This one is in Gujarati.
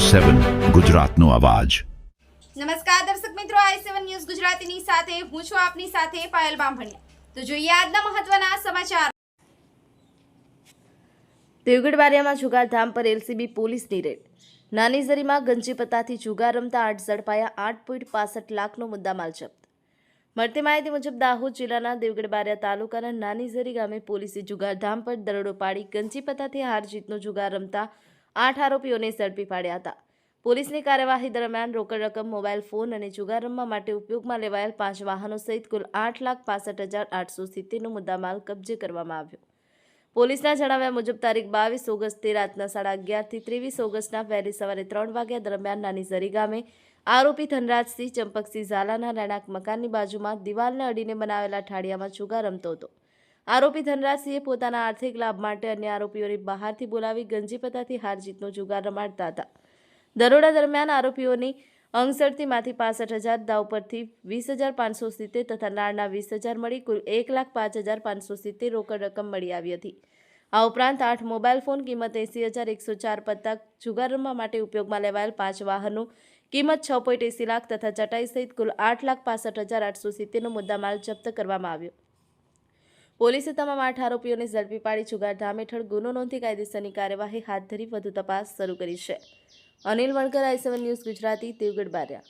7 ગુજરાતનો અવાજ। નમસ્કાર દર્શક મિત્રો, i7 ન્યૂઝ ગુજરાતીની સાથે હું છું આપની સાથે પાયલ બામભણિયા। તો જોઈએ આજના મહત્વના સમાચાર। દેવગઢ બારિયામાં જુગારધામ પર એલસીબી પોલીસની રેડ। નાની ઝરીમાં ગંજીપત્તાથી જુગાર રમતા 8 ઝડપાયા, 8.65 લાખનો મુદ્દામાલ જપ્ત। મળતી માહિતી મુજબ દાહોદ જિલ્લાના દેવગઢ બારિયા તાલુકાના નાની ઝરી ગામે પોલીસે જુગારધામ પર દરોડો પાડી ગંજીપત્તાથી હાર જીતનો જુગાર રમતા 8 આરોપીઓને ઝડપી પાડ્યા હતા। પોલીસની કાર્યવાહી દરમિયાન રોકડ રકમ, મોબાઈલ ફોન અને જુગાર રમવા માટે ઉપયોગમાં લેવાયેલ 5 વાહનો સહિત કુલ 8,65,870નો મુદ્દામાલ કબજે કરવામાં આવ્યો। પોલીસના જણાવ્યા મુજબ તારીખ 22 ઓગસ્ટથી રાતના 11:30 થી 23 ઓગસ્ટના વહેલી સવારે 3 વાગ્યા દરમિયાન નાની ઝરી ગામે આરોપી ધનરાજસિંહ ચંપકસિંહ ઝાલાના રહેણાંક મકાનની બાજુમાં દિવાલને અડીને બનાવેલા ઠાડિયામાં જુગાર રમતો હતો। આરોપી ધનરાજસિંહે પોતાના આર્થિક લાભ માટે અન્ય આરોપીઓને બહારથી બોલાવી ગંજીપત્તાથી હાર જીતનો જુગાર રમાડતા હતા। દરોડા દરમિયાન આરોપીઓની અંગઝડતીમાંથી 65,000, દાવ પરથી 20,570 તથા નાળના 20,000 મળી કુલ 1,05,570 રોકડ રકમ મળી આવી હતી। આ ઉપરાંત 8 મોબાઈલ ફોન, કિંમત 80,104 પત્તા, જુગાર રમવા માટે ઉપયોગમાં લેવાયેલ 5 વાહનો, કિંમત 6.80 લાખ તથા ચટાઈ સહિત કુલ 8,65,870નો મુદ્દામાલ જપ્ત કરવામાં આવ્યો। પોલીસે તમામ 8 આરોપીઓને ઝડપી પાડી જુગારધામ હેઠળ ગુનો નોંધી કાયદેસરની કાર્યવાહી હાથ ધરી વધુ તપાસ શરૂ કરી છે। Anil Vankar, i7 news Gujarati, Devgadh Bariya.